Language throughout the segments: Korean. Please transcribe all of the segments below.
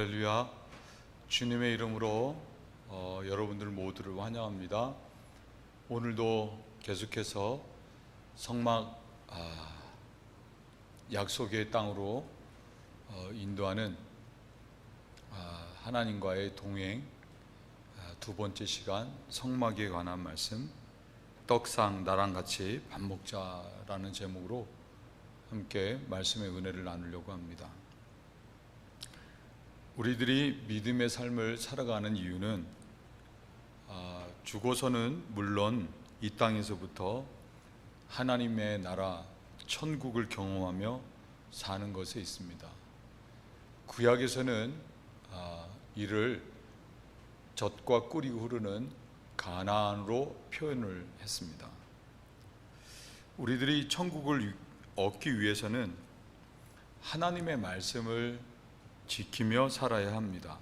할렐루야. 주님의 이름으로 여러분들 모두를 환영합니다. 오늘도 계속해서 성막 약속의 땅으로 인도하는 하나님과의 동행 두 번째 시간, 성막에 관한 말씀, 떡상 나랑 같이 밥 먹자라는 제목으로 함께 말씀의 은혜를 나누려고 합니다. 우리들이 믿음의 삶을 살아가는 이유는 죽어서는 물론 이 땅에서부터 하나님의 나라 천국을 경험하며 사는 것에 있습니다. 구약에서는 이를 젖과 꿀이 흐르는 가나안으로 표현을 했습니다. 우리들이 천국을 얻기 위해서는 하나님의 말씀을 지키며 살아야 합니다.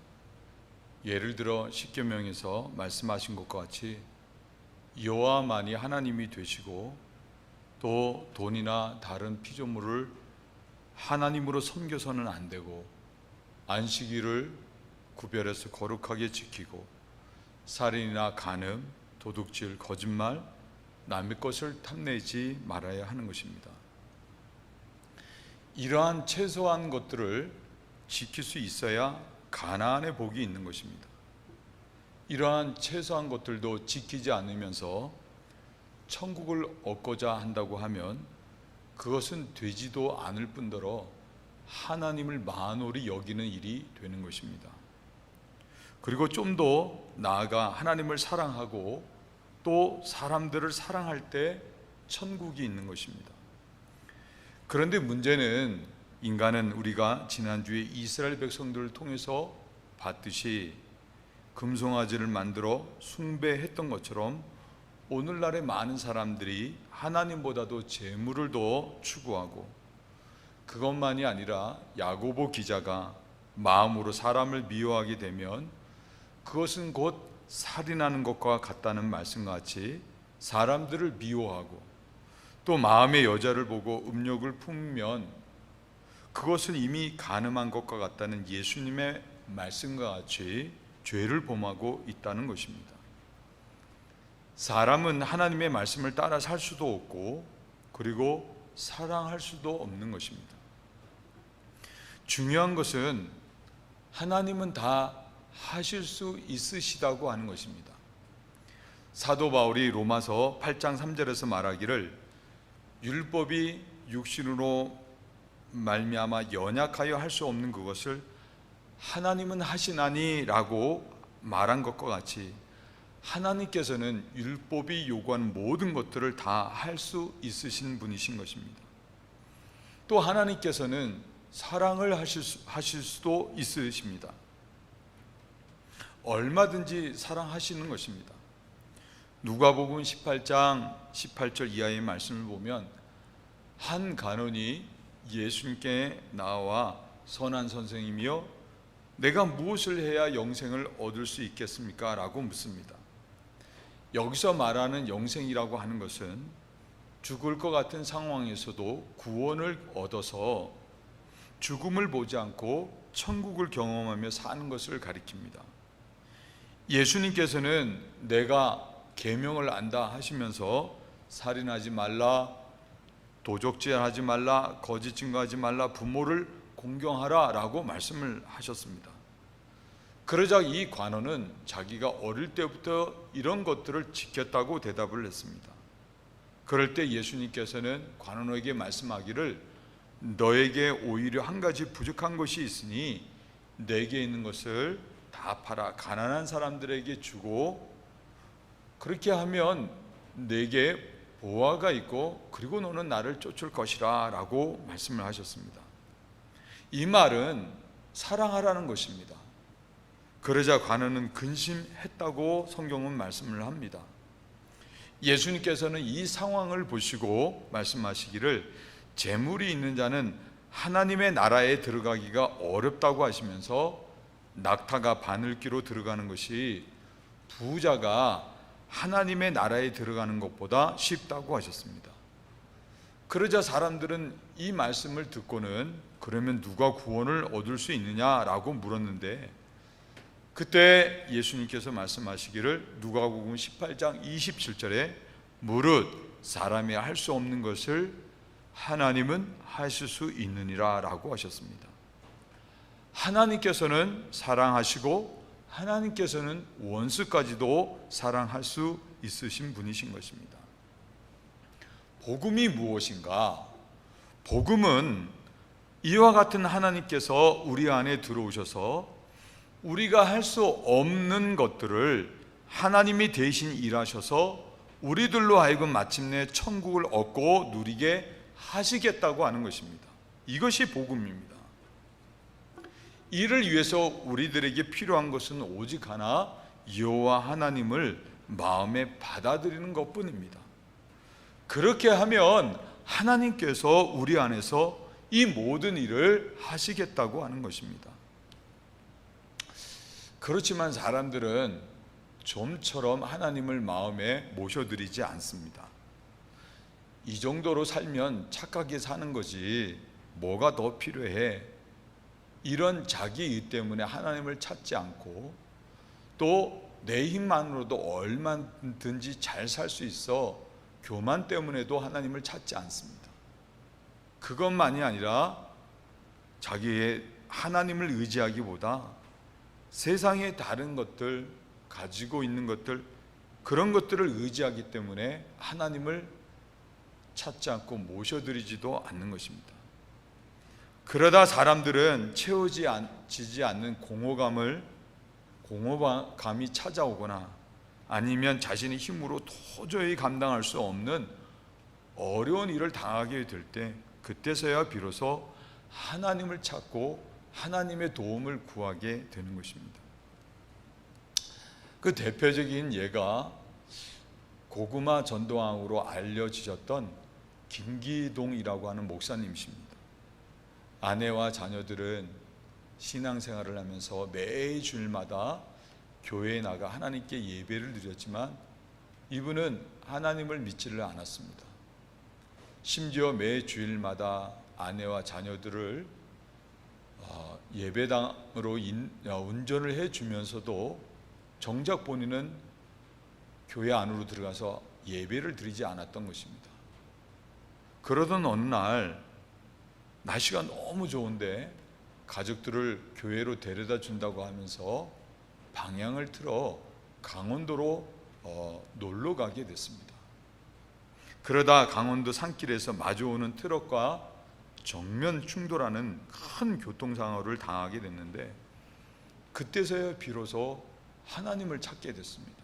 예를 들어 십계명에서 말씀하신 것과 같이 여호와만이 하나님이 되시고 또 돈이나 다른 피조물을 하나님으로 섬겨서는 안 되고 안식일을 구별해서 거룩하게 지키고 살인이나 간음, 도둑질, 거짓말, 남의 것을 탐내지 말아야 하는 것입니다. 이러한 최소한 것들을 지킬 수 있어야 가나안의 복이 있는 것입니다. 이러한 최소한 것들도 지키지 않으면서 천국을 얻고자 한다고 하면 그것은 되지도 않을 뿐더러 하나님을 만홀히 여기는 일이 되는 것입니다. 그리고 좀 더 나아가 하나님을 사랑하고 또 사람들을 사랑할 때 천국이 있는 것입니다. 그런데 문제는 인간은 우리가 지난주에 이스라엘 백성들을 통해서 봤듯이 금송아지를 만들어 숭배했던 것처럼 오늘날의 많은 사람들이 하나님보다도 재물을 더 추구하고, 그것만이 아니라 야고보 기자가 마음으로 사람을 미워하게 되면 그것은 곧 살인하는 것과 같다는 말씀과 같이 사람들을 미워하고 또 마음의 여자를 보고 음욕을 품으면 그것은 이미 간음한 것과 같다는 예수님의 말씀과 같이 죄를 범하고 있다는 것입니다. 사람은 하나님의 말씀을 따라 살 수도 없고 그리고 사랑할 수도 없는 것입니다. 중요한 것은 하나님은 다 하실 수 있으시다고 하는 것입니다. 사도 바울이 로마서 8장 3절에서 말하기를 율법이 육신으로 말미암아 연약하여 할 수 없는 그것을 하나님은 하시나니 라고 말한 것과 같이 하나님께서는 율법이 요구하는 모든 것들을 다 할 수 있으신 분이신 것입니다. 또 하나님께서는 사랑을 하실 수도 있으십니다. 얼마든지 사랑하시는 것입니다. 누가복음 18장 18절 이하의 말씀을 보면 한 간원이 예수님께 나와 선한 선생님이여 내가 무엇을 해야 영생을 얻을 수 있겠습니까? 라고 묻습니다. 여기서 말하는 영생이라고 하는 것은 죽을 것 같은 상황에서도 구원을 얻어서 죽음을 보지 않고 천국을 경험하며 사는 것을 가리킵니다. 예수님께서는 내가 계명을 안다 하시면서 살인하지 말라, 도적질하지 말라, 거짓 증거하지 말라, 부모를 공경하라 라고 말씀을 하셨습니다. 그러자 이 관원은 자기가 어릴 때부터 이런 것들을 지켰다고 대답을 했습니다. 그럴 때 예수님께서는 관원에게 말씀하기를 너에게 오히려 한 가지 부족한 것이 있으니 내게 있는 것을 다 팔아 가난한 사람들에게 주고 그렇게 하면 내게 보화가 있고 그리고 너는 나를 쫓을 것이라 라고 말씀을 하셨습니다. 이 말은 사랑하라는 것입니다. 그러자 관원은 근심했다고 성경은 말씀을 합니다. 예수님께서는 이 상황을 보시고 말씀하시기를 재물이 있는 자는 하나님의 나라에 들어가기가 어렵다고 하시면서 낙타가 바늘귀로 들어가는 것이 부자가 하나님의 나라에 들어가는 것보다 쉽다고 하셨습니다. 그러자 사람들은 이 말씀을 듣고는 그러면 누가 구원을 얻을 수 있느냐라고 물었는데, 그때 예수님께서 말씀하시기를 누가복음 18장 27절에 무릇 사람이 할 수 없는 것을 하나님은 하실 수 있느니라 라고 하셨습니다. 하나님께서는 사랑하시고 하나님께서는 원수까지도 사랑할 수 있으신 분이신 것입니다. 복음이 무엇인가? 복음은 이와 같은 하나님께서 우리 안에 들어오셔서 우리가 할 수 없는 것들을 하나님이 대신 일하셔서 우리들로 하여금 마침내 천국을 얻고 누리게 하시겠다고 하는 것입니다. 이것이 복음입니다. 이를 위해서 우리들에게 필요한 것은 오직 하나, 여호와 하나님을 마음에 받아들이는 것뿐입니다. 그렇게 하면 하나님께서 우리 안에서 이 모든 일을 하시겠다고 하는 것입니다. 그렇지만 사람들은 좀처럼 하나님을 마음에 모셔드리지 않습니다. 이 정도로 살면 착하게 사는 거지 뭐가 더 필요해? 이런 자기의 때문에 하나님을 찾지 않고, 또 내 힘만으로도 얼마든지 잘 살 수 있어 교만 때문에도 하나님을 찾지 않습니다. 그것만이 아니라 자기의 하나님을 의지하기보다 세상의 다른 것들, 가지고 있는 것들, 그런 것들을 의지하기 때문에 하나님을 찾지 않고 모셔드리지도 않는 것입니다. 그러다 사람들은 채워지지 않는 공허감이 찾아오거나 아니면 자신의 힘으로 도저히 감당할 수 없는 어려운 일을 당하게 될 때, 그때서야 비로소 하나님을 찾고 하나님의 도움을 구하게 되는 것입니다. 그 대표적인 예가 고구마 전도왕으로 알려지셨던 김기동이라고 하는 목사님이십니다. 아내와 자녀들은 신앙생활을 하면서 매 주일마다 교회에 나가 하나님께 예배를 드렸지만 이분은 하나님을 믿지를 않았습니다. 심지어 매 주일마다 아내와 자녀들을 예배당으로 운전을 해주면서도 정작 본인은 교회 안으로 들어가서 예배를 드리지 않았던 것입니다. 그러던 어느 날 날씨가 너무 좋은데 가족들을 교회로 데려다 준다고 하면서 방향을 틀어 강원도로 놀러 가게 됐습니다. 그러다 강원도 산길에서 마주오는 트럭과 정면 충돌하는 큰 교통사고를 당하게 됐는데, 그때서야 비로소 하나님을 찾게 됐습니다.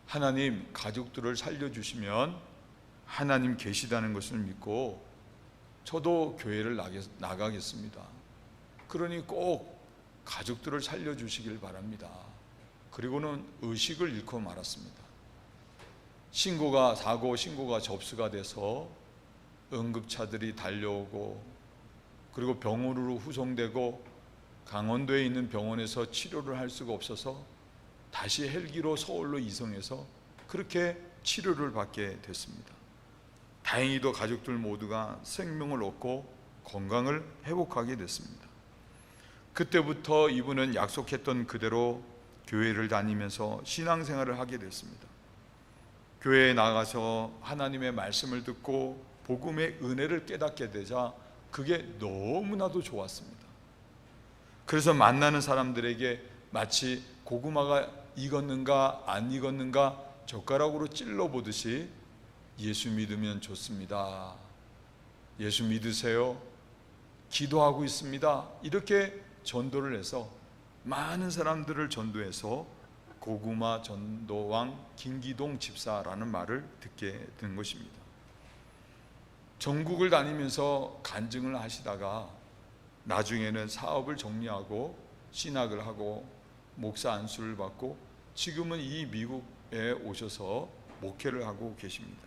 하나님, 가족들을 살려주시면 하나님 계시다는 것을 믿고 저도 교회를 나가겠습니다. 그러니 꼭 가족들을 살려주시길 바랍니다. 그리고는 의식을 잃고 말았습니다. 사고 신고가 접수가 돼서 응급차들이 달려오고, 그리고 병원으로 후송되고, 강원도에 있는 병원에서 치료를 할 수가 없어서 다시 헬기로 서울로 이송해서 그렇게 치료를 받게 됐습니다. 다행히도 가족들 모두가 생명을 얻고 건강을 회복하게 됐습니다. 그때부터 이분은 약속했던 그대로 교회를 다니면서 신앙생활을 하게 됐습니다. 교회에 나가서 하나님의 말씀을 듣고 복음의 은혜를 깨닫게 되자 그게 너무나도 좋았습니다. 그래서 만나는 사람들에게 마치 고구마가 익었는가 안 익었는가 젓가락으로 찔러보듯이 예수 믿으면 좋습니다, 예수 믿으세요, 기도하고 있습니다, 이렇게 전도를 해서 많은 사람들을 전도해서 고구마 전도왕 김기동 집사라는 말을 듣게 된 것입니다. 전국을 다니면서 간증을 하시다가 나중에는 사업을 정리하고 신학을 하고 목사 안수를 받고 지금은 이 미국에 오셔서 목회를 하고 계십니다.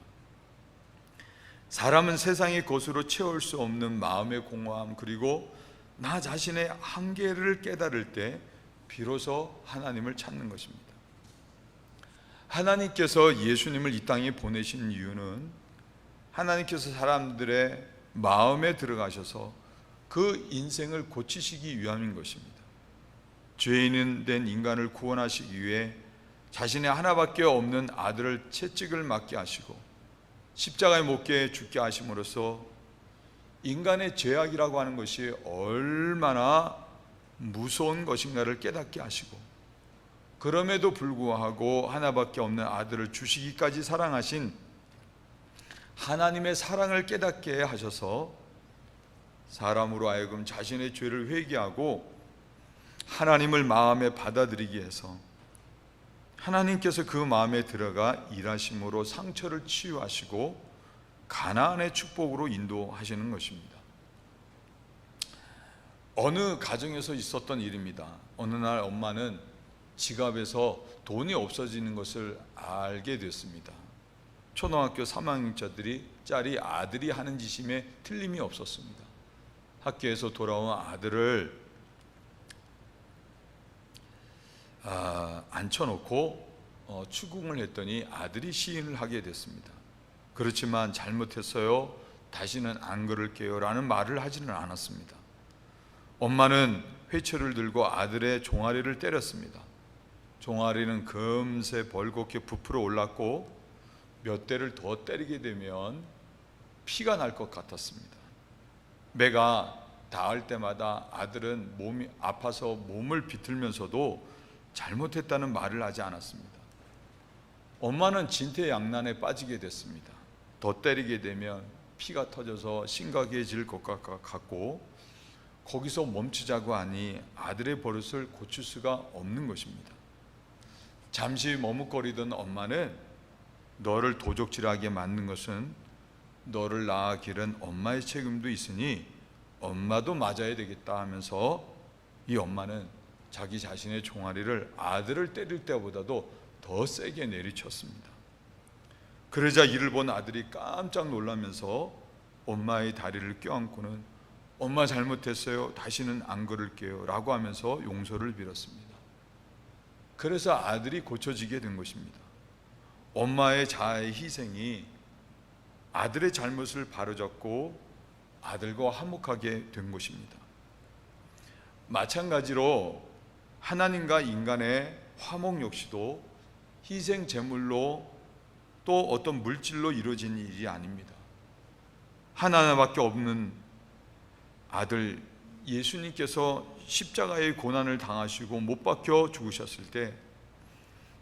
사람은 세상의 것으로 채울 수 없는 마음의 공허함, 그리고 나 자신의 한계를 깨달을 때 비로소 하나님을 찾는 것입니다. 하나님께서 예수님을 이 땅에 보내신 이유는 하나님께서 사람들의 마음에 들어가셔서 그 인생을 고치시기 위함인 것입니다. 죄인은 된 인간을 구원하시기 위해 자신의 하나밖에 없는 아들을 채찍을 맞게 하시고 십자가에 못 게 죽게 하심으로써 인간의 죄악이라고 하는 것이 얼마나 무서운 것인가를 깨닫게 하시고, 그럼에도 불구하고 하나밖에 없는 아들을 주시기까지 사랑하신 하나님의 사랑을 깨닫게 하셔서 사람으로 하여금 자신의 죄를 회개하고 하나님을 마음에 받아들이게 해서 하나님께서 그 마음에 들어가 일하심으로 상처를 치유하시고 가나안의 축복으로 인도하시는 것입니다. 어느 가정에서 있었던 일입니다. 어느 날 엄마는 지갑에서 돈이 없어지는 것을 알게 됐습니다. 초등학교 3학년짜리 아들이 하는 짓임에 틀림이 없었습니다. 학교에서 돌아온 아들을 앉혀놓고 추궁을 했더니 아들이 시인을 하게 됐습니다. 그렇지만 잘못했어요, 다시는 안 그럴게요 라는 말을 하지는 않았습니다. 엄마는 회초를 들고 아들의 종아리를 때렸습니다. 종아리는 금세 벌겋게 부풀어 올랐고 몇 대를 더 때리게 되면 피가 날 것 같았습니다. 매가 닿을 때마다 아들은 몸이 아파서 몸을 비틀면서도 잘못했다는 말을 하지 않았습니다. 엄마는 진퇴양난에 빠지게 됐습니다. 더 때리게 되면 피가 터져서 심각해질 것 같고 거기서 멈추자고 하니 아들의 버릇을 고칠 수가 없는 것입니다. 잠시 머뭇거리던 엄마는 너를 도적질하게 만든 것은 너를 낳아 기른 엄마의 책임도 있으니 엄마도 맞아야 되겠다 하면서 이 엄마는 자기 자신의 종아리를 아들을 때릴 때보다도 더 세게 내리쳤습니다. 그러자 이를 본 아들이 깜짝 놀라면서 엄마의 다리를 껴안고는 엄마 잘못했어요, 다시는 안 그럴게요 라고 하면서 용서를 빌었습니다. 그래서 아들이 고쳐지게 된 것입니다. 엄마의 자아의 희생이 아들의 잘못을 바로잡고 아들과 화목하게 된 것입니다. 마찬가지로 하나님과 인간의 화목 역시도 희생 제물로 또 어떤 물질로 이루어진 일이 아닙니다. 하나밖에 없는 아들 예수님께서 십자가의 고난을 당하시고 못 박혀 죽으셨을 때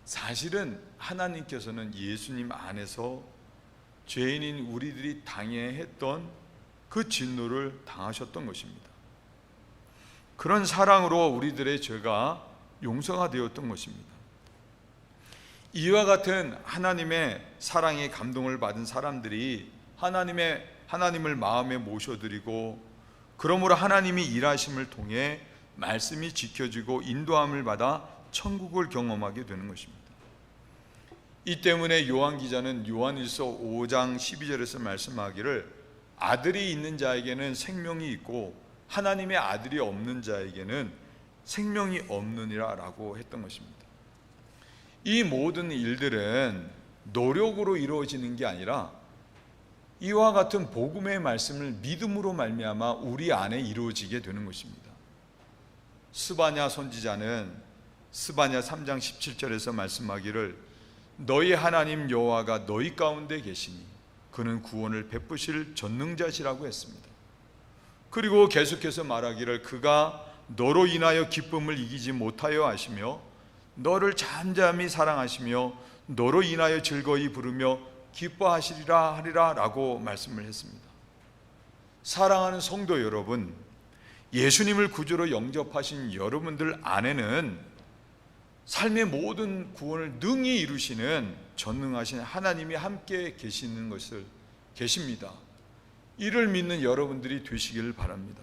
사실은 하나님께서는 예수님 안에서 죄인인 우리들이 당해야 했던 그 진노를 당하셨던 것입니다. 그런 사랑으로 우리들의 죄가 용서가 되었던 것입니다. 이와 같은 하나님의 사랑에 감동을 받은 사람들이 하나님을 마음에 모셔드리고 그러므로 하나님이 일하심을 통해 말씀이 지켜지고 인도함을 받아 천국을 경험하게 되는 것입니다. 이 때문에 요한 기자는 요한일서 5장 12절에서 말씀하기를 아들이 있는 자에게는 생명이 있고 하나님의 아들이 없는 자에게는 생명이 없느니라 라고 했던 것입니다. 이 모든 일들은 노력으로 이루어지는 게 아니라 이와 같은 복음의 말씀을 믿음으로 말미암아 우리 안에 이루어지게 되는 것입니다. 스바냐 선지자는 스바냐 3장 17절에서 말씀하기를 너희 하나님 여호와가 너희 가운데 계시니 그는 구원을 베푸실 전능자시라고 했습니다. 그리고 계속해서 말하기를 그가 너로 인하여 기쁨을 이기지 못하여 하시며 너를 잠잠히 사랑하시며 너로 인하여 즐거이 부르며 기뻐하시리라 하리라 라고 말씀을 했습니다. 사랑하는 성도 여러분, 예수님을 구주로 영접하신 여러분들 안에는 삶의 모든 구원을 능히 이루시는 전능하신 하나님이 함께 계십니다. 이를 믿는 여러분들이 되시길 바랍니다.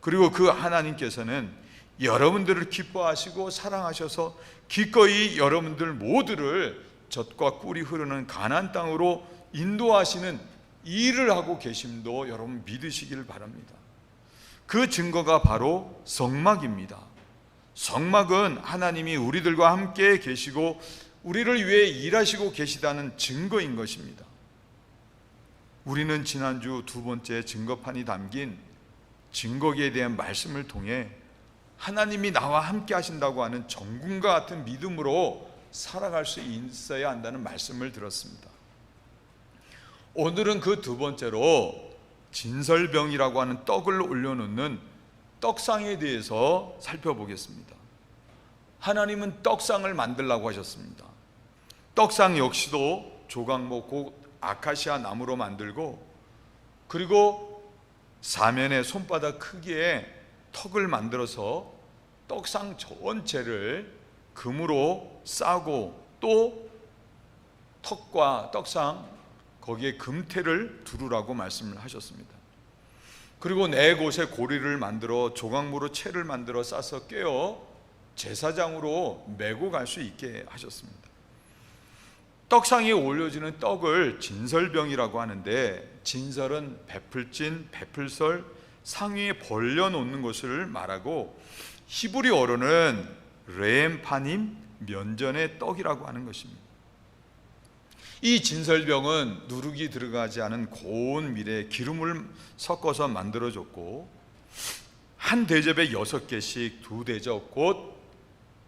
그리고 그 하나님께서는 여러분들을 기뻐하시고 사랑하셔서 기꺼이 여러분들 모두를 젖과 꿀이 흐르는 가나안 땅으로 인도하시는 일을 하고 계심도 여러분 믿으시길 바랍니다. 그 증거가 바로 성막입니다. 성막은 하나님이 우리들과 함께 계시고 우리를 위해 일하시고 계시다는 증거인 것입니다. 우리는 지난주 두 번째 증거판이 담긴 증거기에 대한 말씀을 통해 하나님이 나와 함께 하신다고 하는 정금과 같은 믿음으로 살아갈 수 있어야 한다는 말씀을 들었습니다. 오늘은 그 두 번째로 진설병이라고 하는 떡을 올려놓는 떡상에 대해서 살펴보겠습니다. 하나님은 떡상을 만들라고 하셨습니다. 떡상 역시도 조각목, 곧 아카시아 나무로 만들고, 그리고 사면에 손바닥 크기의 턱을 만들어서 떡상 전체를 금으로 싸고, 또 턱과 떡상 거기에 금태를 두르라고 말씀을 하셨습니다. 그리고 네 곳에 고리를 만들어 조각무로 채를 만들어 싸서 꿰어 제사장으로 메고 갈 수 있게 하셨습니다. 떡상에 올려지는 떡을 진설병이라고 하는데, 진설은 베풀진, 베풀설, 상위에 벌려놓는 것을 말하고, 히브리어로는 레엠파님, 면전의 떡이라고 하는 것입니다. 이 진설병은 누룩이 들어가지 않은 고운 밀에 기름을 섞어서 만들어졌고, 한 대접에 6개씩 두 대접, 곧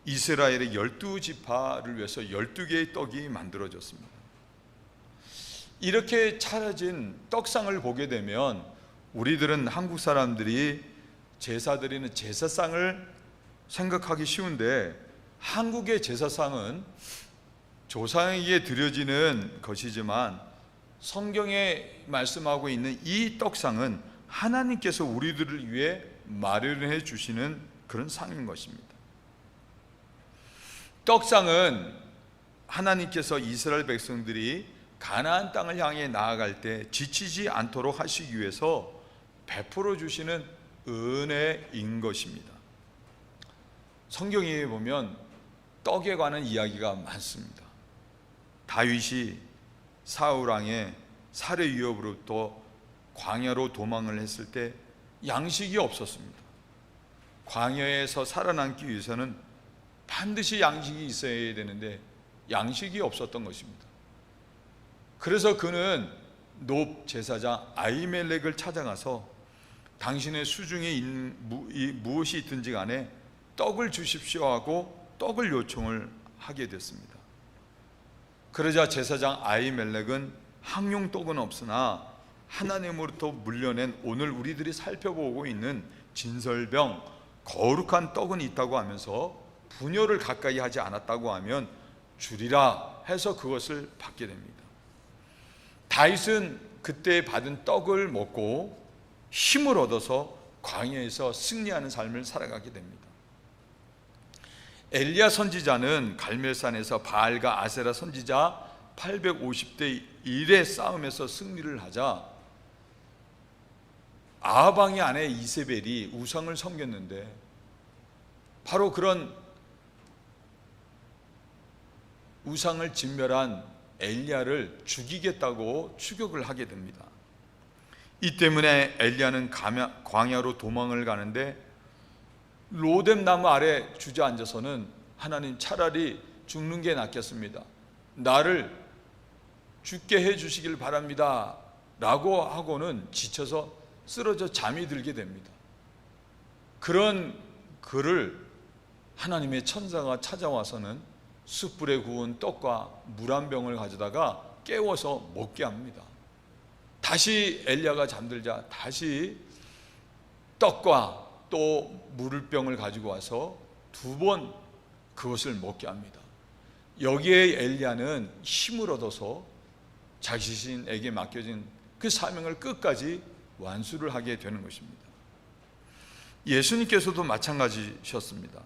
이스라엘의 12지파를 위해서 12개의 떡이 만들어졌습니다. 이렇게 차려진 떡상을 보게 되면 우리들은, 한국 사람들이 제사 드리는 제사상을 생각하기 쉬운데, 한국의 제사상은 조상에게 드려지는 것이지만 성경에 말씀하고 있는 이 떡상은 하나님께서 우리들을 위해 마련해 주시는 그런 상인 것입니다. 떡상은 하나님께서 이스라엘 백성들이 가나안 땅을 향해 나아갈 때 지치지 않도록 하시기 위해서 베풀어 주시는 은혜인 것입니다. 성경에 보면 떡에 관한 이야기가 많습니다. 다윗이 사울 왕의 살해 위협으로부터 광야로 도망을 했을 때 양식이 없었습니다. 광야에서 살아남기 위해서는 반드시 양식이 있어야 되는데 양식이 없었던 것입니다. 그래서 그는 높 제사장 아히멜렉을 찾아가서 당신의 수중에 있는 무엇이 있든지 간에 떡을 주십시오 하고 떡을 요청을 하게 됐습니다. 그러자 제사장 아히멜렉은 항용떡은 없으나 하나님으로부터 물려낸 오늘 우리들이 살펴보고 있는 진설병, 거룩한 떡은 있다고 하면서 분뇨를 가까이 하지 않았다고 하면 주리라 해서 그것을 받게 됩니다. 다윗은 그때 받은 떡을 먹고 힘을 얻어서 광야에서 승리하는 삶을 살아가게 됩니다. 엘리야 선지자는 갈멜산에서 바알과 아세라 선지자 850대 1의 싸움에서 승리를 하자 아하방의 아내 이세벨이 우상을 섬겼는데, 바로 그런 우상을 진멸한 엘리야를 죽이겠다고 추격을 하게 됩니다. 이 때문에 엘리야는 광야로 도망을 가는데, 로뎀 나무 아래 주저앉아서는 하나님, 차라리 죽는 게 낫겠습니다, 나를 죽게 해주시길 바랍니다 라고 하고는 지쳐서 쓰러져 잠이 들게 됩니다. 그런 그를 하나님의 천사가 찾아와서는 숯불에 구운 떡과 물 한 병을 가져다가 깨워서 먹게 합니다. 다시 엘리야가 잠들자 다시 떡과 또 물병을 가지고 와서 2번 그것을 먹게 합니다. 여기에 엘리야는 힘을 얻어서 자신에게 맡겨진 그 사명을 끝까지 완수를 하게 되는 것입니다. 예수님께서도 마찬가지셨습니다.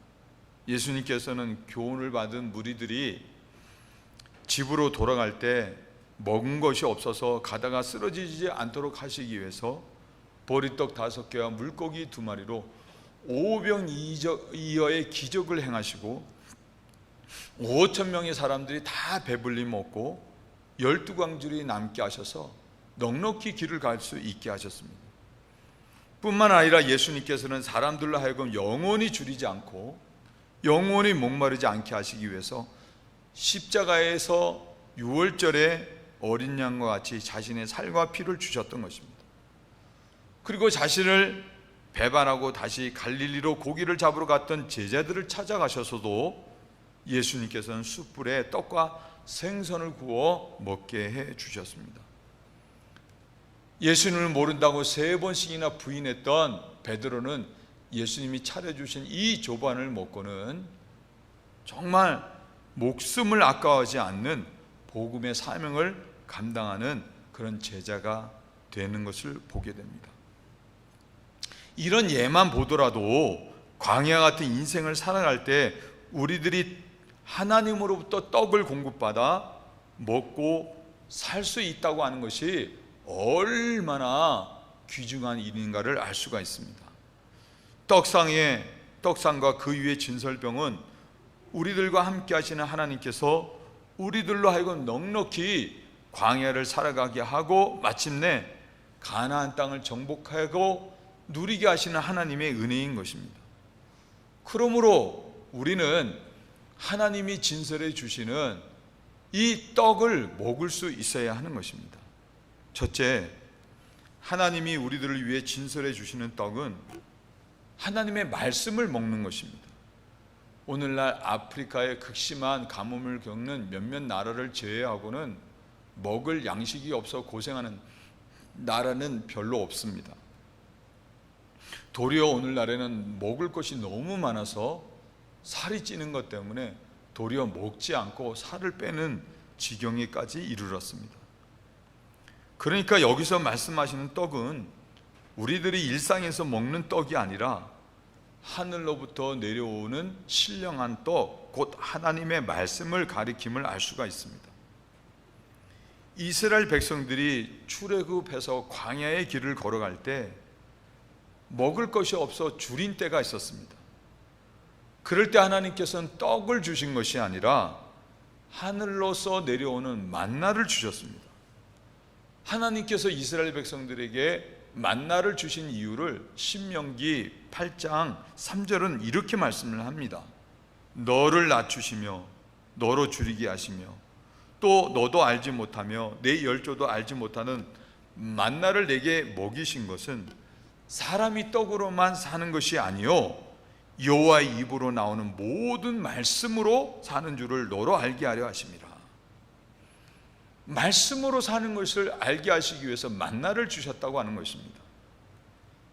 예수님께서는 교훈을 받은 무리들이 집으로 돌아갈 때 먹은 것이 없어서 가다가 쓰러지지 않도록 하시기 위해서 보리떡 5개와 물고기 2마리로 5병2여의 기적을 행하시고 5,000명의 사람들이 다 배불리 먹고 12광줄이 남게 하셔서 넉넉히 길을 갈 수 있게 하셨습니다. 뿐만 아니라 예수님께서는 사람들로 하여금 영원히 줄이지 않고 영원히 목마르지 않게 하시기 위해서 십자가에서 유월절에 어린 양과 같이 자신의 살과 피를 주셨던 것입니다. 그리고 자신을 배반하고 다시 갈릴리로 고기를 잡으러 갔던 제자들을 찾아가셔서도 예수님께서는 숯불에 떡과 생선을 구워 먹게 해 주셨습니다. 예수님을 모른다고 3번씩이나 부인했던 베드로는 예수님이 차려주신 이 조반을 먹고는 정말 목숨을 아까워하지 않는 복음의 사명을 감당하는 그런 제자가 되는 것을 보게 됩니다. 이런 예만 보더라도 광야 같은 인생을 살아갈 때 우리들이 하나님으로부터 떡을 공급받아 먹고 살 수 있다고 하는 것이 얼마나 귀중한 일인가를 알 수가 있습니다. 떡상과 그 위의 진설병은 우리들과 함께 하시는 하나님께서 우리들로 하여금 넉넉히 광야를 살아가게 하고 마침내 가나안 땅을 정복하고 누리게 하시는 하나님의 은혜인 것입니다. 그러므로 우리는 하나님이 진설해 주시는 이 떡을 먹을 수 있어야 하는 것입니다. 첫째, 하나님이 우리들을 위해 진설해 주시는 떡은 하나님의 말씀을 먹는 것입니다. 오늘날 아프리카의 극심한 가뭄을 겪는 몇몇 나라를 제외하고는 먹을 양식이 없어 고생하는 나라는 별로 없습니다. 도리어 오늘날에는 먹을 것이 너무 많아서 살이 찌는 것 때문에 도리어 먹지 않고 살을 빼는 지경에까지 이르렀습니다. 그러니까 여기서 말씀하시는 떡은 우리들이 일상에서 먹는 떡이 아니라 하늘로부터 내려오는 신령한 떡, 곧 하나님의 말씀을 가리킴을 알 수가 있습니다. 이스라엘 백성들이 출애굽해서 광야의 길을 걸어갈 때 먹을 것이 없어 줄인 때가 있었습니다. 그럴 때 하나님께서는 떡을 주신 것이 아니라 하늘로서 내려오는 만나를 주셨습니다. 하나님께서 이스라엘 백성들에게 만나를 주신 이유를 신명기 8장 3절은 이렇게 말씀을 합니다. 너를 낮추시며 너로 줄이게 하시며 또 너도 알지 못하며 내 열조도 알지 못하는 만나를 내게 먹이신 것은 사람이 떡으로만 사는 것이 아니요 여호와의 입으로 나오는 모든 말씀으로 사는 줄을 너로 알게 하려 하심이라. 말씀으로 사는 것을 알게 하시기 위해서 만나를 주셨다고 하는 것입니다.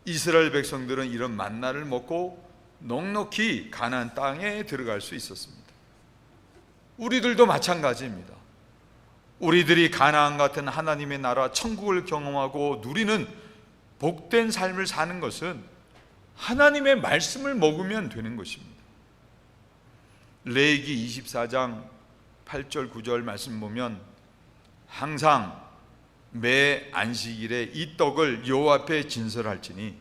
이스라엘 백성들은 이런 만나를 먹고 넉넉히 가나안 땅에 들어갈 수 있었습니다. 우리들도 마찬가지입니다. 우리들이 가나안 같은 하나님의 나라 천국을 경험하고 누리는 복된 삶을 사는 것은 하나님의 말씀을 먹으면 되는 것입니다. 레위기 24장 8절 9절 말씀 보면 항상 매 안식일에 이 떡을 여호와 앞에 진설할지니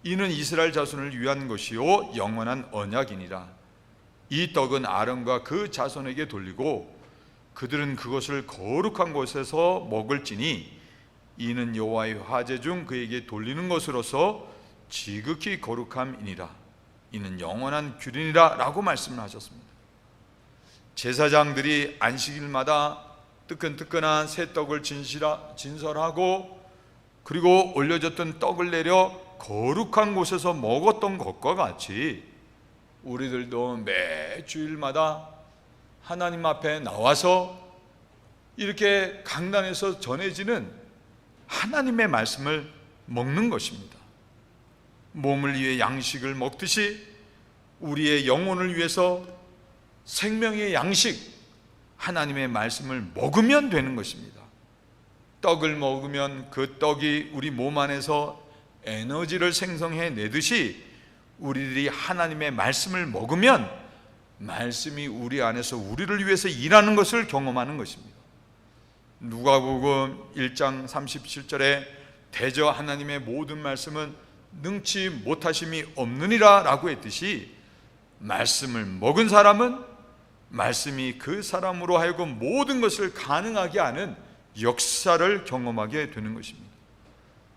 이는 이스라엘 자손을 위한 것이요 영원한 언약이니라. 이 떡은 아론과 그 자손에게 돌리고 그들은 그것을 거룩한 곳에서 먹을지니 이는 여호와의 화제 중 그에게 돌리는 것으로서 지극히 거룩함이니라. 이는 영원한 규례니라 라고 말씀을 하셨습니다. 제사장들이 안식일마다 뜨끈뜨끈한 새 떡을 진설하고 그리고 올려졌던 떡을 내려 거룩한 곳에서 먹었던 것과 같이 우리들도 매 주일마다 하나님 앞에 나와서 이렇게 강단에서 전해지는 하나님의 말씀을 먹는 것입니다. 몸을 위해 양식을 먹듯이 우리의 영혼을 위해서 생명의 양식 하나님의 말씀을 먹으면 되는 것입니다. 떡을 먹으면 그 떡이 우리 몸 안에서 에너지를 생성해 내듯이 우리들이 하나님의 말씀을 먹으면 말씀이 우리 안에서 우리를 위해서 일하는 것을 경험하는 것입니다. 누가복음 1장 37절에 대저 하나님의 모든 말씀은 능치 못하심이 없느니라 라고 했듯이 말씀을 먹은 사람은 말씀이 그 사람으로 하여금 모든 것을 가능하게 하는 역사를 경험하게 되는 것입니다.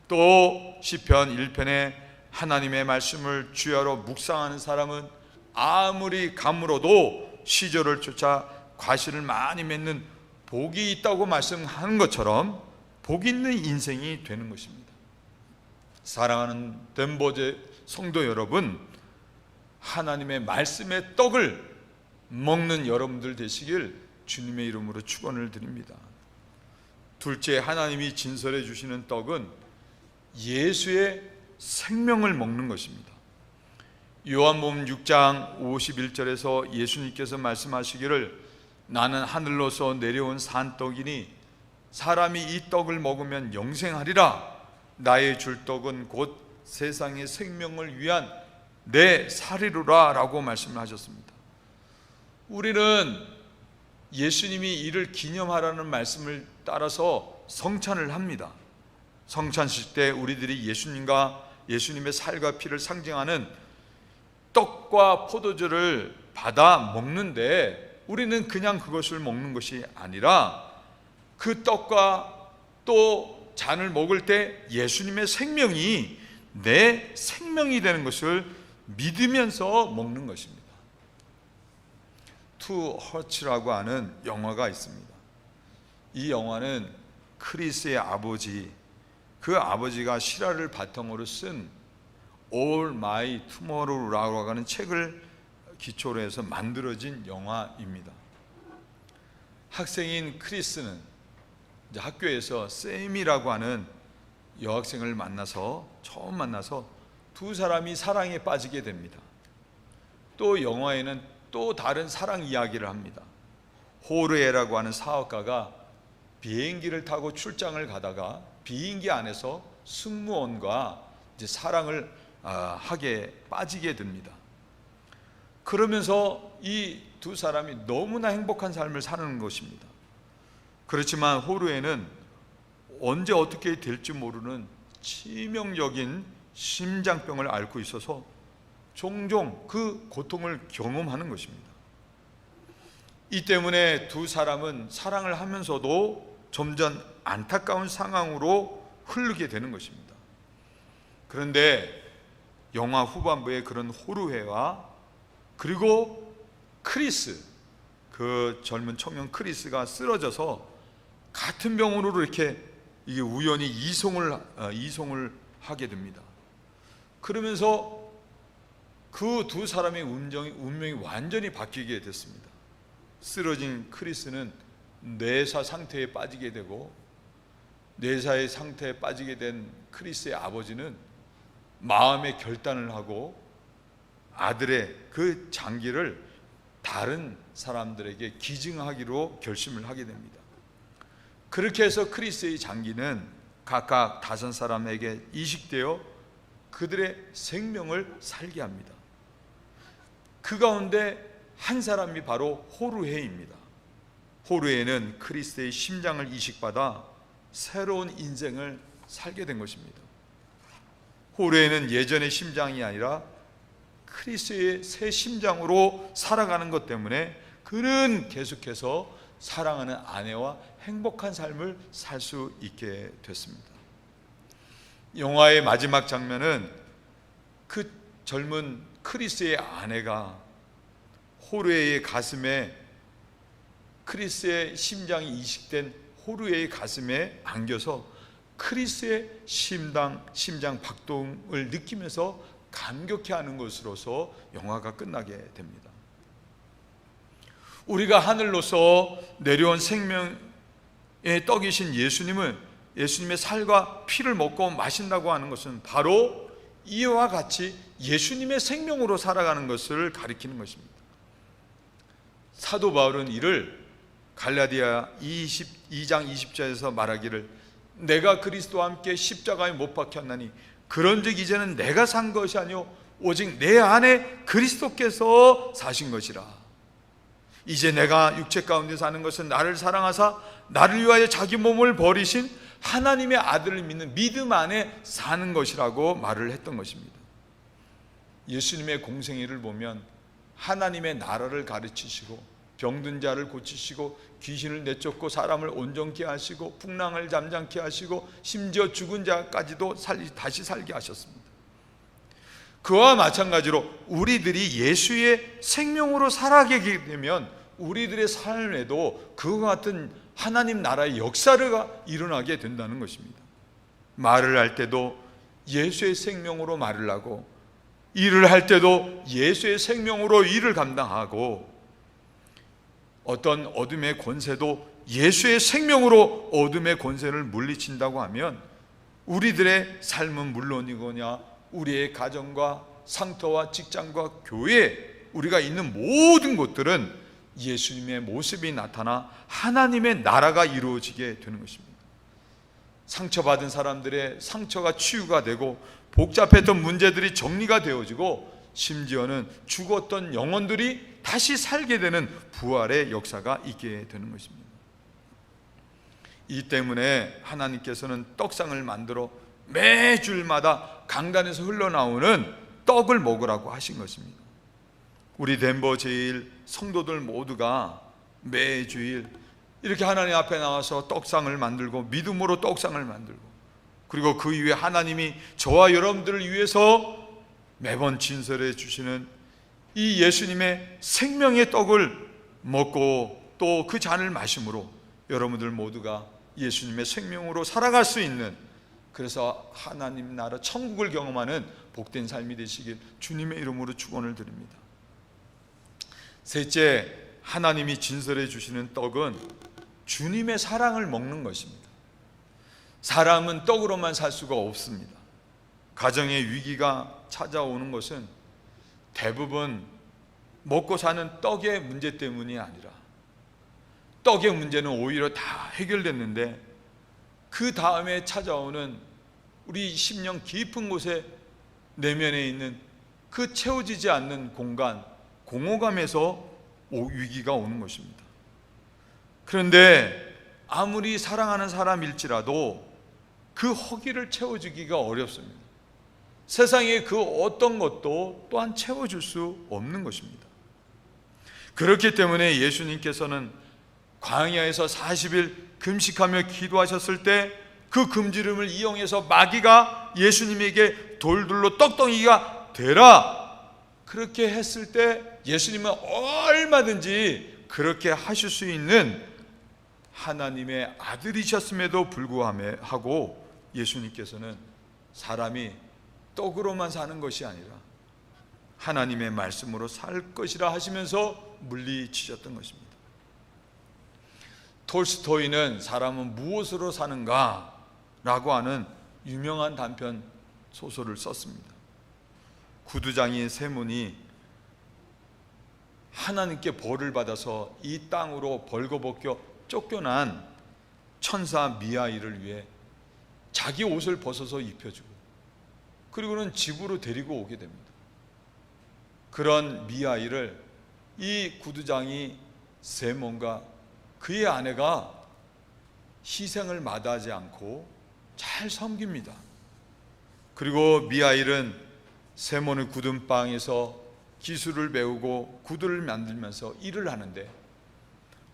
또 시편 1편에 하나님의 말씀을 주야로 묵상하는 사람은 아무리 가물어도 시절을 쫓아 과실을 많이 맺는 복이 있다고 말씀하는 것처럼 복 있는 인생이 되는 것입니다. 사랑하는 덴버제 성도 여러분, 하나님의 말씀의 떡을 먹는 여러분들 되시길 주님의 이름으로 축원을 드립니다. 둘째, 하나님이 진설해 주시는 떡은 예수의 생명을 먹는 것입니다. 요한복음 6장 51절에서 예수님께서 말씀하시기를 나는 하늘로서 내려온 산떡이니 사람이 이 떡을 먹으면 영생하리라. 나의 줄 떡은 곧 세상의 생명을 위한 내 살이로라 라고 말씀을 하셨습니다. 우리는 예수님이 이를 기념하라는 말씀을 따라서 성찬을 합니다. 성찬식 때 우리들이 예수님의 살과 피를 상징하는 떡과 포도주를 받아 먹는데, 우리는 그냥 그것을 먹는 것이 아니라 그 떡과 또 잔을 먹을 때 예수님의 생명이 내 생명이 되는 것을 믿으면서 먹는 것입니다. 투 허츠라고 하는 영화가 있습니다. 이 영화는 크리스의 아버지, 그 아버지가 실화를 바탕으로 쓴 All My Tomorrow라고 하는 책을 기초로 해서 만들어진 영화입니다. 학생인 크리스는 이제 학교에서 샘이라고 하는 여학생을 처음 만나서 두 사람이 사랑에 빠지게 됩니다. 또 영화에는 또 다른 사랑 이야기를 합니다. 호르에라고 하는 사업가가 비행기를 타고 출장을 가다가 비행기 안에서 승무원과 이제 사랑을 하게 빠지게 됩니다. 그러면서 이 두 사람이 너무나 행복한 삶을 사는 것입니다. 그렇지만 호르에는 언제 어떻게 될지 모르는 치명적인 심장병을 앓고 있어서 종종 그 고통을 경험하는 것입니다. 이 때문에 두 사람은 사랑을 하면서도 점점 안타까운 상황으로 흐르게 되는 것입니다. 그런데 영화 후반부에 그런 호르헤와 그리고 크리스, 그 젊은 청년 크리스가 쓰러져서 같은 병원으로 이렇게 이게 우연히 이송을 하게 됩니다. 그러면서 그 두 사람의 운명이 완전히 바뀌게 됐습니다. 쓰러진 크리스는 뇌사 상태에 빠지게 되고, 뇌사의 상태에 빠지게 된 크리스의 아버지는 마음의 결단을 하고 아들의 그 장기를 다른 사람들에게 기증하기로 결심을 하게 됩니다. 그렇게 해서 크리스의 장기는 각각 5사람에게 이식되어 그들의 생명을 살게 합니다. 그 가운데 한 사람이 바로 호르헤입니다. 호르헤는 크리스의 심장을 이식받아 새로운 인생을 살게 된 것입니다. 호르헤는 예전의 심장이 아니라 크리스의 새 심장으로 살아가는 것 때문에 그는 계속해서 사랑하는 아내와 행복한 삶을 살 수 있게 됐습니다. 영화의 마지막 장면은 그 젊은 크리스의 아내가 호르헤의 가슴에, 크리스의 심장이 이식된 호르헤의 가슴에 안겨서 크리스의 심장 박동을 느끼면서 감격해하는 것으로서 영화가 끝나게 됩니다. 우리가 하늘로서 내려온 생명의 떡이신 예수님은, 예수님의 살과 피를 먹고 마신다고 하는 것은 바로 이와 같이 예수님의 생명으로 살아가는 것을 가리키는 것입니다. 사도 바울은 이를 갈라디아 2장 20절에서 말하기를 내가 그리스도와 함께 십자가에 못 박혔나니 그런즉 이제는 내가 산 것이 아니요 오직 내 안에 그리스도께서 사신 것이라. 이제 내가 육체 가운데 사는 것은 나를 사랑하사 나를 위하여 자기 몸을 버리신 하나님의 아들을 믿는 믿음 안에 사는 것이라고 말을 했던 것입니다. 예수님의 공생애를 보면 하나님의 나라를 가르치시고 병든 자를 고치시고 귀신을 내쫓고 사람을 온전케 하시고 풍랑을 잠잠케 하시고 심지어 죽은 자까지도 다시 살게 하셨습니다. 그와 마찬가지로 우리들이 예수의 생명으로 살아가게 되면 우리들의 삶에도 그와 같은 하나님 나라의 역사가 일어나게 된다는 것입니다. 말을 할 때도 예수의 생명으로 말을 하고, 일을 할 때도 예수의 생명으로 일을 감당하고, 어떤 어둠의 권세도 예수의 생명으로 어둠의 권세를 물리친다고 하면 우리들의 삶은 물론이거냐 우리의 가정과 상터와 직장과 교회, 우리가 있는 모든 곳들은 예수님의 모습이 나타나 하나님의 나라가 이루어지게 되는 것입니다. 상처받은 사람들의 상처가 치유가 되고, 복잡했던 문제들이 정리가 되어지고, 심지어는 죽었던 영혼들이 다시 살게 되는 부활의 역사가 있게 되는 것입니다. 이 때문에 하나님께서는 떡상을 만들어 매주일마다 강단에서 흘러나오는 떡을 먹으라고 하신 것입니다. 우리 덴버 제일 성도들 모두가 매주일 이렇게 하나님 앞에 나와서 떡상을 만들고, 믿음으로 떡상을 만들고, 그리고 그 이후에 하나님이 저와 여러분들을 위해서 매번 진설해 주시는 이 예수님의 생명의 떡을 먹고 또 그 잔을 마심으로 여러분들 모두가 예수님의 생명으로 살아갈 수 있는, 그래서 하나님 나라 천국을 경험하는 복된 삶이 되시길 주님의 이름으로 축원을 드립니다. 셋째, 하나님이 진설해 주시는 떡은 주님의 사랑을 먹는 것입니다. 사람은 떡으로만 살 수가 없습니다. 가정의 위기가 찾아오는 것은 대부분 먹고 사는 떡의 문제 때문이 아니라, 떡의 문제는 오히려 다 해결됐는데 그 다음에 찾아오는 우리 심령 깊은 곳에 내면에 있는 그 채워지지 않는 공간, 공허감에서 위기가 오는 것입니다. 그런데 아무리 사랑하는 사람일지라도 그 허기를 채워주기가 어렵습니다. 세상의 그 어떤 것도 또한 채워줄 수 없는 것입니다. 그렇기 때문에 예수님께서는 광야에서 40일 금식하며 기도하셨을 때 그 금지름을 이용해서 마귀가 예수님에게 돌들로 떡덩이가 되라, 그렇게 했을 때 예수님은 얼마든지 그렇게 하실 수 있는 하나님의 아들이셨음에도 불구하고 예수님께서는 사람이 떡으로만 사는 것이 아니라 하나님의 말씀으로 살 것이라 하시면서 물리치셨던 것입니다. 톨스토이는 사람은 무엇으로 사는가 라고 하는 유명한 단편 소설을 썼습니다. 구두장인 세문이 하나님께 벌을 받아서 이 땅으로 벌거벗겨 쫓겨난 천사 미하일을 위해 자기 옷을 벗어서 입혀주고, 그리고는 집으로 데리고 오게 됩니다. 그런 미하일을 이 구두장이 세몬과 그의 아내가 희생을 마다하지 않고 잘 섬깁니다. 그리고 미하일은 세몬의 구둔방에서 기술을 배우고 구두를 만들면서 일을 하는데,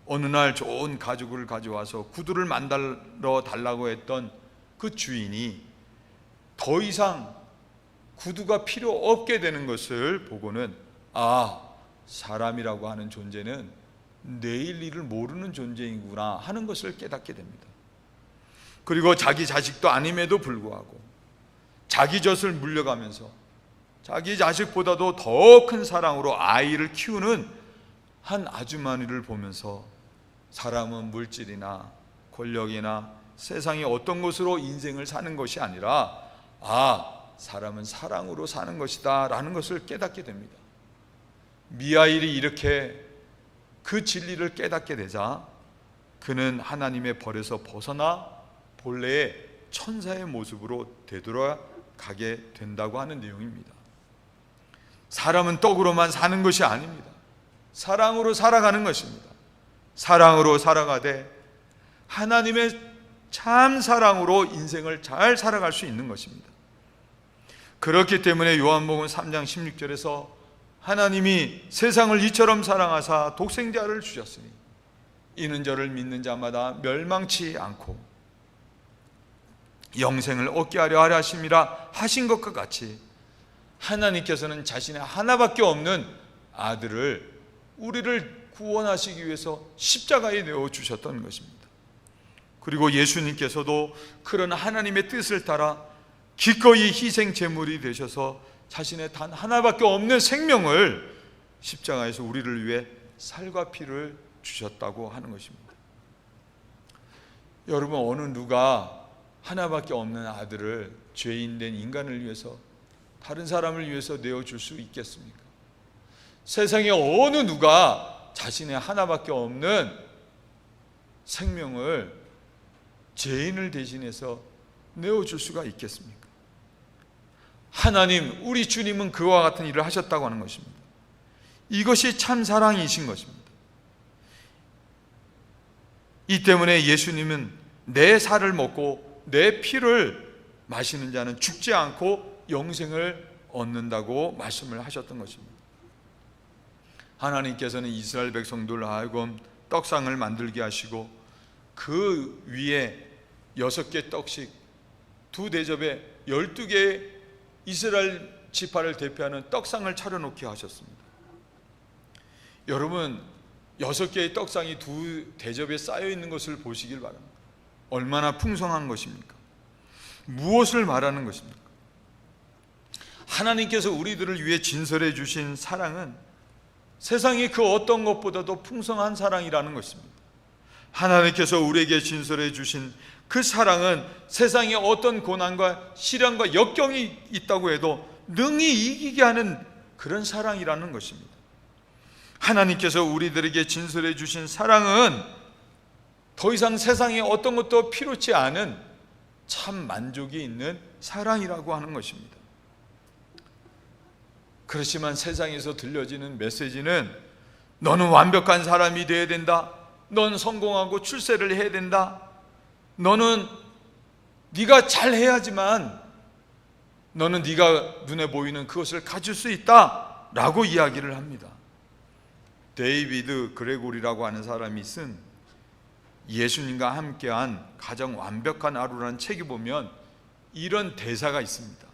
어느 날 좋은 가죽을 가져와서 구두를 만들어 달라고 했던 그 주인이 더 이상 구두가 필요 없게 되는 것을 보고는, 사람이라고 하는 존재는 내일 일을 모르는 존재이구나 하는 것을 깨닫게 됩니다. 그리고 자기 자식도 아님에도 불구하고 자기 젖을 물려가면서 자기 자식보다도 더 큰 사랑으로 아이를 키우는 한 아주머니를 보면서, 사람은 물질이나 권력이나 세상의 어떤 것으로 인생을 사는 것이 아니라 사람은 사랑으로 사는 것이다 라는 것을 깨닫게 됩니다. 미하일이 이렇게 그 진리를 깨닫게 되자 그는 하나님의 벌에서 벗어나 본래의 천사의 모습으로 되돌아가게 된다고 하는 내용입니다. 사람은 떡으로만 사는 것이 아닙니다. 사랑으로 살아가는 것입니다. 사랑으로 살아가되 하나님의 참 사랑으로 인생을 잘 살아갈 수 있는 것입니다. 그렇기 때문에 요한복음 3장 16절에서 하나님이 세상을 이처럼 사랑하사 독생자를 주셨으니 이는 저를 믿는 자마다 멸망치 않고 영생을 얻게 하려 하심이라 하신 것과 같이, 하나님께서는 자신의 하나밖에 없는 아들을 우리를 구원하시기 위해서 십자가에 내어 주셨던 것입니다. 그리고 예수님께서도 그런 하나님의 뜻을 따라 기꺼이 희생 제물이 되셔서 자신의 단 하나밖에 없는 생명을 십자가에서 우리를 위해 살과 피를 주셨다고 하는 것입니다. 여러분, 어느 누가 하나밖에 없는 아들을 죄인된 인간을 위해서, 다른 사람을 위해서 내어줄 수 있겠습니까? 세상에 어느 누가 자신의 하나밖에 없는 생명을 죄인을 대신해서 내어줄 수가 있겠습니까? 하나님, 우리 주님은 그와 같은 일을 하셨다고 하는 것입니다. 이것이 참 사랑이신 것입니다. 이 때문에 예수님은 내 살을 먹고 내 피를 마시는 자는 죽지 않고 영생을 얻는다고 말씀을 하셨던 것입니다. 하나님께서는 이스라엘 백성들 하여금 떡상을 만들게 하시고 그 위에 6개 떡씩 2대접에 12개의 이스라엘 지파를 대표하는 떡상을 차려놓게 하셨습니다. 여러분, 6개의 떡상이 2대접에 쌓여 있는 것을 보시길 바랍니다. 얼마나 풍성한 것입니까? 무엇을 말하는 것입니까? 하나님께서 우리들을 위해 진설해 주신 사랑은 세상의 그 어떤 것보다도 풍성한 사랑이라는 것입니다. 하나님께서 우리에게 진설해 주신 그 사랑은 세상의 어떤 고난과 시련과 역경이 있다고 해도 능히 이기게 하는 그런 사랑이라는 것입니다. 하나님께서 우리들에게 진설해 주신 사랑은 더 이상 세상의 어떤 것도 필요치 않은 참 만족이 있는 사랑이라고 하는 것입니다. 그렇지만 세상에서 들려지는 메시지는 너는 완벽한 사람이 되어야 된다, 넌 성공하고 출세를 해야 된다, 너는 네가 잘해야지만 너는 네가 눈에 보이는 그것을 가질 수 있다 라고 이야기를 합니다. 데이비드 그레고리라고 하는 사람이 쓴 예수님과 함께한 가장 완벽한 하루라는 책에 보면 이런 대사가 있습니다.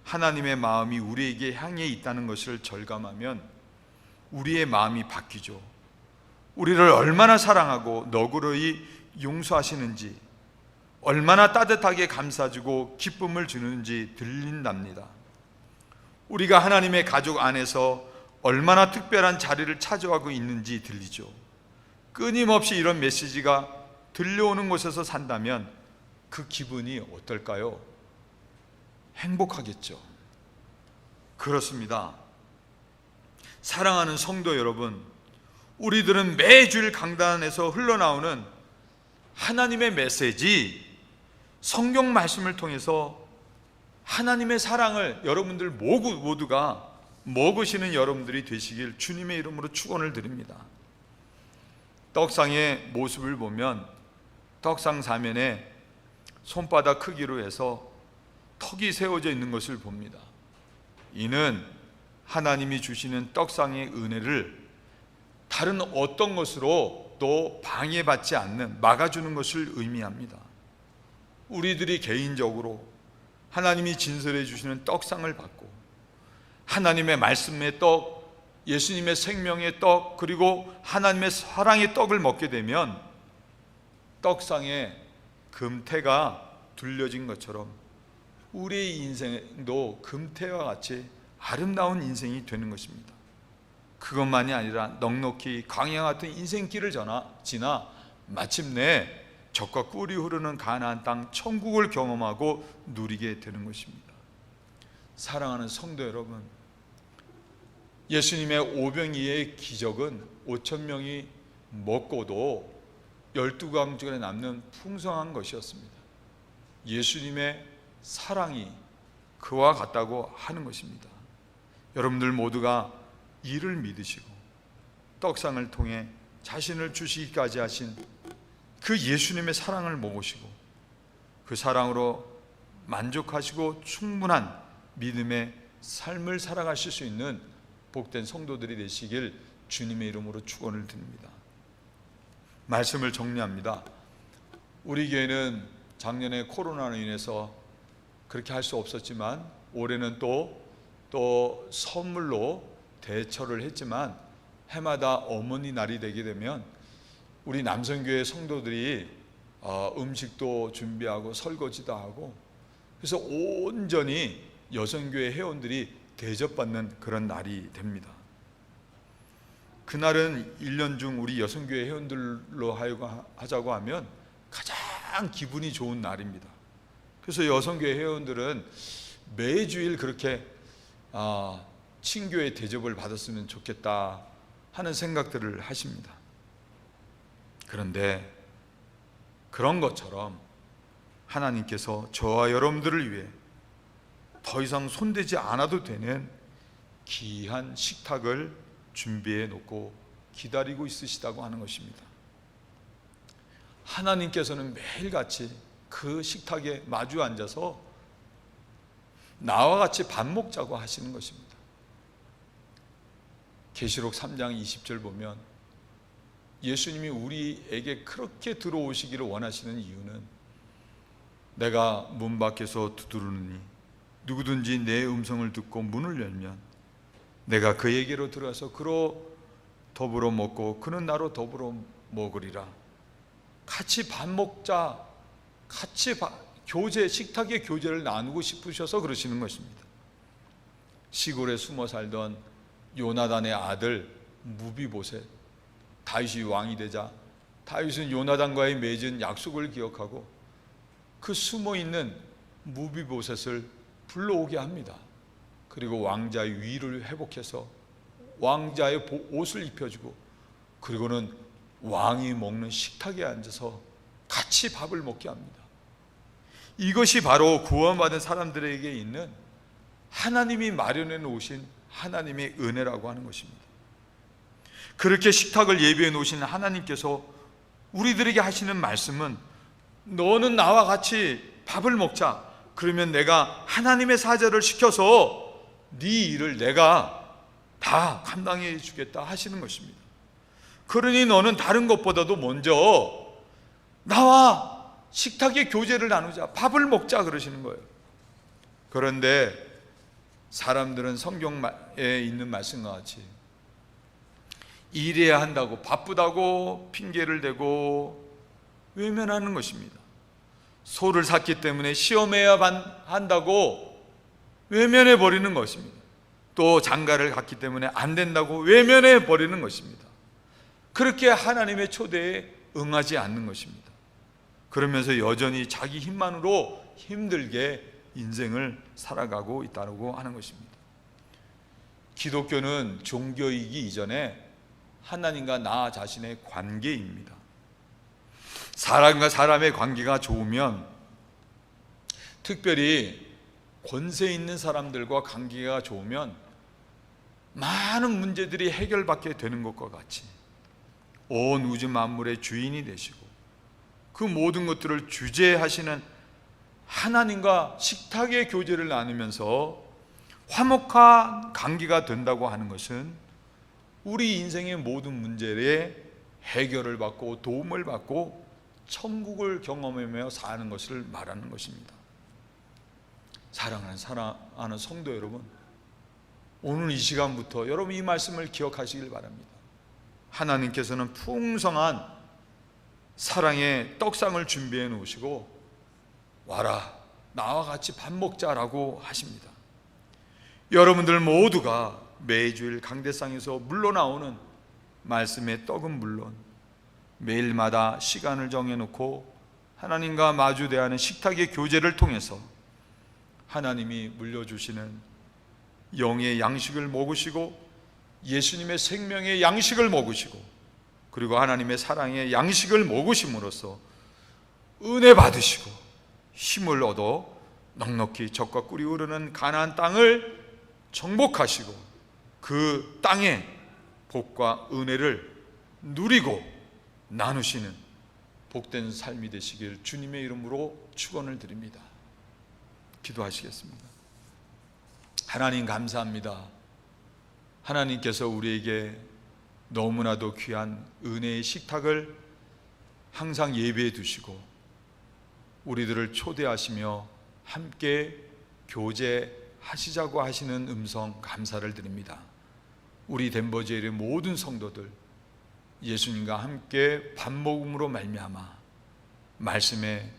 하나님의 마음이 우리에게 향해 있다는 것을 절감하면 우리의 마음이 바뀌죠. 우리를 얼마나 사랑하고 너그러이 용서하시는지, 얼마나 따뜻하게 감싸주고 기쁨을 주는지 들린답니다. 우리가 하나님의 가족 안에서 얼마나 특별한 자리를 차지하고 있는지 들리죠. 끊임없이 이런 메시지가 들려오는 곳에서 산다면 그 기분이 어떨까요? 행복하겠죠. 그렇습니다. 사랑하는 성도 여러분, 우리들은 매주일 강단에서 흘러나오는 하나님의 메시지, 성경 말씀을 통해서 하나님의 사랑을 여러분들 모두가 먹으시는 여러분들이 되시길 주님의 이름으로 축원을 드립니다. 떡상의 모습을 보면 떡상 사면에 손바닥 크기로 해서 턱이 세워져 있는 것을 봅니다. 이는 하나님이 주시는 떡상의 은혜를 다른 어떤 것으로 또 방해받지 않는, 막아주는 것을 의미합니다. 우리들이 개인적으로 하나님이 진설해 주시는 떡상을 받고 하나님의 말씀의 떡, 예수님의 생명의 떡, 그리고 하나님의 사랑의 떡을 먹게 되면 떡상에 금태가 둘려진 것처럼 우리의 인생도 금태와 같이 아름다운 인생이 되는 것입니다. 그것만이 아니라 넉넉히 광야 같은 인생길을 지나 마침내 젖과 꿀이 흐르는 가나안 땅 천국을 경험하고 누리게 되는 것입니다. 사랑하는 성도 여러분, 예수님의 오병이의 기적은 5,000명이 먹고도 12강줄에 남는 풍성한 것이었습니다. 예수님의 사랑이 그와 같다고 하는 것입니다. 여러분들 모두가 이를 믿으시고 떡상을 통해 자신을 주시기까지 하신 그 예수님의 사랑을 먹으시고 그 사랑으로 만족하시고 충분한 믿음의 삶을 살아가실 수 있는 복된 성도들이 되시길 주님의 이름으로 축원을 드립니다. 말씀을 정리합니다. 우리 교회는 작년에 코로나로 인해서 그렇게 할 수 없었지만 올해는 또 선물로 대처를 했지만 해마다 어머니 날이 되게 되면 우리 남성교회 성도들이 음식도 준비하고 설거지도 하고 그래서 온전히 여성교회 회원들이 대접받는 그런 날이 됩니다. 그날은 1년 중 우리 여성교회 회원들로 하자고 하면 가장 기분이 좋은 날입니다. 그래서 여성교회 회원들은 매주일 그렇게 친교회 대접을 받았으면 좋겠다 하는 생각들을 하십니다. 그런데 그런 것처럼 하나님께서 저와 여러분들을 위해 더 이상 손대지 않아도 되는 귀한 식탁을 준비해 놓고 기다리고 있으시다고 하는 것입니다. 하나님께서는 매일같이 그 식탁에 마주 앉아서 나와 같이 밥 먹자고 하시는 것입니다. 계시록 3장 20절 보면 예수님이 우리에게 그렇게 들어오시기를 원하시는 이유는 내가 문 밖에서 두드르니 누구든지 내 음성을 듣고 문을 열면 내가 그에게로 들어가서 그로 더불어 먹고 그는 나로 더불어 먹으리라. 같이 밥 먹자, 같이 교제, 식탁의 교제를 나누고 싶으셔서 그러시는 것입니다. 시골에 숨어 살던 요나단의 아들 무비보셋, 다윗이 왕이 되자 다윗은 요나단과의 맺은 약속을 기억하고 그 숨어있는 무비보셋을 불러오게 합니다. 그리고 왕자의 위를 회복해서 왕자의 옷을 입혀주고 그리고는 왕이 먹는 식탁에 앉아서 같이 밥을 먹게 합니다. 이것이 바로 구원받은 사람들에게 있는 하나님이 마련해 놓으신 하나님의 은혜라고 하는 것입니다. 그렇게 식탁을 예비해 놓으신 하나님께서 우리들에게 하시는 말씀은 너는 나와 같이 밥을 먹자. 그러면 내가 하나님의 사자를 시켜서 네 일을 내가 다 감당해 주겠다 하시는 것입니다. 그러니 너는 다른 것보다도 먼저 나와 식탁의 교제를 나누자, 밥을 먹자 그러시는 거예요. 그런데 사람들은 성경에 있는 말씀과 같이 일해야 한다고 바쁘다고 핑계를 대고 외면하는 것입니다. 소를 샀기 때문에 시험해야 한다고 외면해 버리는 것입니다. 또 장가를 갔기 때문에 안 된다고 외면해 버리는 것입니다. 그렇게 하나님의 초대에 응하지 않는 것입니다. 그러면서 여전히 자기 힘만으로 힘들게 인생을 살아가고 있다고 하는 것입니다. 기독교는 종교이기 이전에 하나님과 나 자신의 관계입니다. 사람과 사람의 관계가 좋으면, 특별히 권세 있는 사람들과 관계가 좋으면 많은 문제들이 해결받게 되는 것과 같이 온 우주 만물의 주인이 되시고 그 모든 것들을 주재하시는 하나님과 식탁의 교제를 나누면서 화목한 관계가 된다고 하는 것은 우리 인생의 모든 문제에 해결을 받고 도움을 받고 천국을 경험하며 사는 것을 말하는 것입니다. 사랑하는 성도 여러분, 오늘 이 시간부터 여러분 이 말씀을 기억하시길 바랍니다. 하나님께서는 풍성한 사랑의 떡상을 준비해 놓으시고 와라, 나와 같이 밥 먹자라고 하십니다. 여러분들 모두가 매주일 강대상에서 물러나오는 말씀의 떡은 물론 매일마다 시간을 정해놓고 하나님과 마주대하는 식탁의 교제를 통해서 하나님이 물려주시는 영의 양식을 먹으시고 예수님의 생명의 양식을 먹으시고 그리고 하나님의 사랑의 양식을 먹으심으로써 은혜 받으시고 힘을 얻어 넉넉히 젖과 꿀이 흐르는 가나안 땅을 정복하시고 그 땅의 복과 은혜를 누리고 나누시는 복된 삶이 되시길 주님의 이름으로 축원을 드립니다. 기도하시겠습니다. 하나님 감사합니다. 하나님께서 우리에게 너무나도 귀한 은혜의 식탁을 항상 예배해 두시고 우리들을 초대하시며 함께 교제하시자고 하시는 음성 감사를 드립니다. 우리 덴버제일의 모든 성도들 예수님과 함께 밥 먹음으로 말미암아 말씀에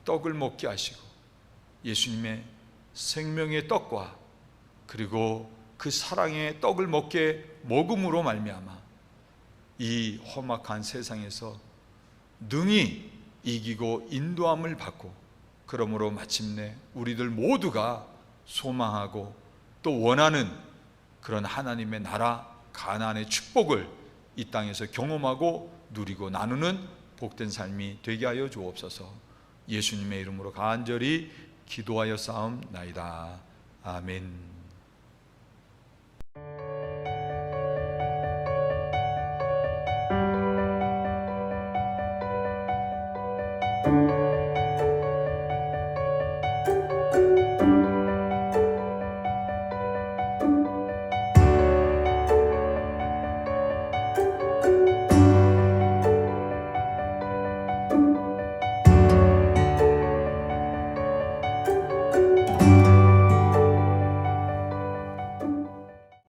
떡을 먹게 하시고 예수님의 생명의 떡과 그리고 그 사랑의 떡을 먹음으로 말미암아 이 험악한 세상에서 능히 이기고 인도함을 받고, 그러므로 마침내 우리들 모두가 소망하고 또 원하는 그런 하나님의 나라 가나안의 축복을 이 땅에서 경험하고 누리고 나누는 복된 삶이 되게 하여 주옵소서. 예수님의 이름으로 간절히 기도하여 싸움나이다. 아멘.